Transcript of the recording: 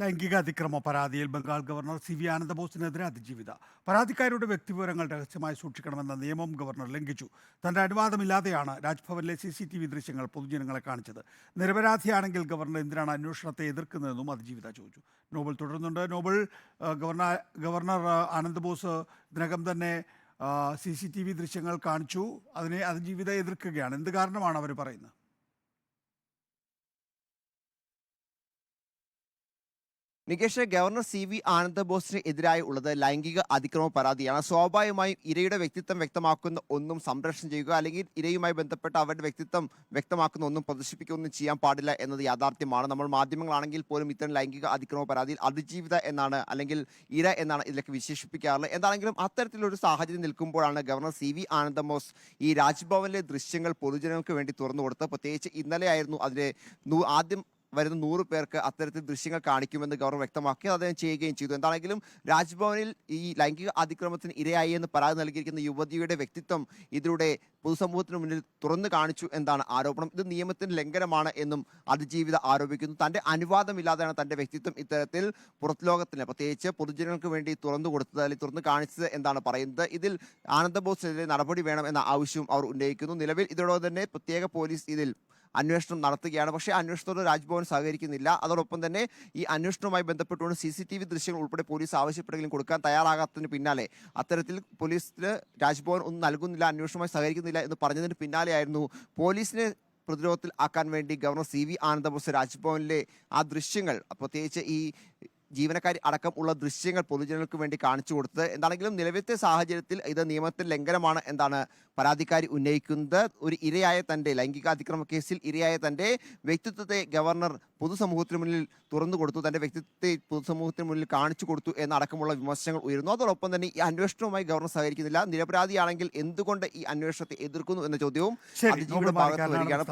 ലൈംഗിക അതിക്രമ പരാതിയിൽ Bengal governor CV. ആനന്ദബോസിനെതിരെ അതിജീവിത. പരാതിക്കാരുടെ വ്യക്തിവിവരങ്ങൾ രഹസ്യമായി സൂക്ഷിക്കണമെന്ന നിയമം ഗവർണർ ലംഘിച്ചു. തന്റെ അനുവാദമില്ലാതെയാണ് രാജ്ഭവനിലെ CCTV ദൃശ്യങ്ങൾ പൊതുജനങ്ങളെ കാണിച്ചത്. നിരപരാധിയാണെങ്കിൽ ഗവർണർ എന്തിനാണ് അന്വേഷണത്തെ എതിർക്കുന്നതെന്നും അതിജീവിത ചോദിച്ചു. നോബൽ തുടരുന്നുണ്ട്. നോബൽ, ഗവർണർ ആനന്ദബോസ് ഇതിനകം തന്നെ CCTV ദൃശ്യങ്ങൾ കാണിച്ചു. അതിനെ അതിജീവിത എതിർക്കുകയാണ്. എന്ത് കാരണമാണ് അവർ പറയുന്നത്? നികേഷ്, ഗവർണർ CVി ആനന്ദബോസിന് എതിരായി ഉള്ളത് ലൈംഗിക അതിക്രമ പരാതിയാണ്. സ്വാഭാവികമായും ഇരയുടെ വ്യക്തിത്വം വ്യക്തമാക്കുന്ന ഒന്നും സംപ്രേഷണം ചെയ്യുക, അല്ലെങ്കിൽ ഇരയുമായി ബന്ധപ്പെട്ട അവരുടെ വ്യക്തിത്വം വ്യക്തമാക്കുന്ന ഒന്നും പ്രദർശിപ്പിക്കുകയൊന്നും ചെയ്യാൻ പാടില്ല എന്നത് യാഥാർത്ഥ്യമാണ്. നമ്മൾ മാധ്യമങ്ങളാണെങ്കിൽ പോലും ഇത്തരം ലൈംഗിക അതിക്രമ പരാതിയിൽ അതിജീവിത എന്നാണ്, അല്ലെങ്കിൽ ഇര എന്നാണ് ഇതിലൊക്കെ വിശേഷിപ്പിക്കാറുള്ളത്. എന്താണെങ്കിലും അത്തരത്തിലൊരു സാഹചര്യം നിൽക്കുമ്പോഴാണ് ഗവർണർ CVി ആനന്ദബോസ് ഈ രാജ്ഭവനിലെ ദൃശ്യങ്ങൾ പൊതുജനങ്ങൾക്ക് വേണ്ടി തുറന്നു കൊടുത്തത്. പ്രത്യേകിച്ച് ഇന്നലെയായിരുന്നു അതിലെ ആദ്യം വരുന്ന 100 പേർക്ക് അത്തരത്തിൽ ദൃശ്യങ്ങൾ കാണിക്കുമെന്ന് ഗവർണർ വ്യക്തമാക്കി. അദ്ദേഹം ചെയ്യുകയും ചെയ്തു. എന്താണെങ്കിലും രാജ്ഭവനിൽ ഈ ലൈംഗിക അതിക്രമത്തിന് ഇരയായി എന്ന് പരാതി നൽകിയിരിക്കുന്ന യുവതിയുടെ വ്യക്തിത്വം ഇതിലൂടെ പൊതുസമൂഹത്തിന് മുന്നിൽ തുറന്നു കാണിച്ചു എന്നാണ് ആരോപണം. ഇത് നിയമത്തിന് ലംഘനമാണ് എന്നും അതിജീവിത ആരോപിക്കുന്നു. തന്റെ അനുവാദമില്ലാതെയാണ് തന്റെ വ്യക്തിത്വം ഇത്തരത്തിൽ പുറത്തു പ്രത്യേകിച്ച് പൊതുജനങ്ങൾക്ക് വേണ്ടി തുറന്നു കൊടുത്തത്, അല്ലെങ്കിൽ തുറന്നു കാണിച്ചത് എന്നാണ് പറയുന്നത്. ഇതിൽ ആനന്ദബോസിനെതിരെ നടപടി വേണം എന്ന ആവശ്യവും അവർ ഉന്നയിക്കുന്നു. നിലവിൽ ഇതോടൊപ്പം തന്നെ പ്രത്യേക പോലീസ് ഇതിൽ അന്വേഷണം നടത്തുകയാണ്. പക്ഷേ അന്വേഷണത്തോട് രാജ്ഭവൻ സഹകരിക്കുന്നില്ല. അതോടൊപ്പം തന്നെ ഈ അന്വേഷണവുമായി ബന്ധപ്പെട്ടുകൊണ്ട് CCTV ദൃശ്യങ്ങൾ ഉൾപ്പെടെ പോലീസ് ആവശ്യപ്പെട്ടെങ്കിലും കൊടുക്കാൻ തയ്യാറാകാത്തതിന് പിന്നാലെ അത്തരത്തിൽ പോലീസിന് രാജ്ഭവൻ ഒന്നും നൽകുന്നില്ല, അന്വേഷണവുമായി സഹകരിക്കുന്നില്ല എന്ന് പറഞ്ഞതിന് പിന്നാലെയായിരുന്നു പോലീസിനെ പ്രതിരോധത്തിൽ ആക്കാൻ വേണ്ടി ഗവർണർ CVi ആനന്ദബോസ് രാജ്ഭവനിലെ ആ ദൃശ്യങ്ങൾ, പ്രത്യേകിച്ച് ഈ ജീവനക്കാരി അടക്കം ഉള്ള ദൃശ്യങ്ങൾ പൊതുജനങ്ങൾക്ക് വേണ്ടി കാണിച്ചു കൊടുത്തത്. എന്താണെങ്കിലും നിലവിലത്തെ സാഹചര്യത്തിൽ ഇത് നിയമത്തിന് ലംഘനമാണ് എന്നാണ് പരാതിക്കാരി ഉന്നയിക്കുന്നത്. ഒരു ഇരയായ തന്റെ ലൈംഗികാതിക്രമ കേസിൽ ഇരയായ തന്റെ വ്യക്തിത്വത്തെ ഗവർണർ പൊതുസമൂഹത്തിന് മുന്നിൽ തുറന്നു കൊടുത്തു, തന്റെ വ്യക്തിത്വത്തെ പൊതുസമൂഹത്തിന് മുന്നിൽ കാണിച്ചു കൊടുത്തു എന്നടക്കമുള്ള വിമർശനങ്ങൾ ഉയരുന്നു. അതോടൊപ്പം തന്നെ ഈ അന്വേഷണവുമായി ഗവർണർ സഹകരിക്കുന്നില്ല. നിരപരാധിയാണെങ്കിൽ എന്തുകൊണ്ട് ഈ അന്വേഷണത്തെ എതിർക്കുന്നു എന്ന ചോദ്യവും അതിജീവിയുടെ ഭാഗത്ത് വരികയാണ്.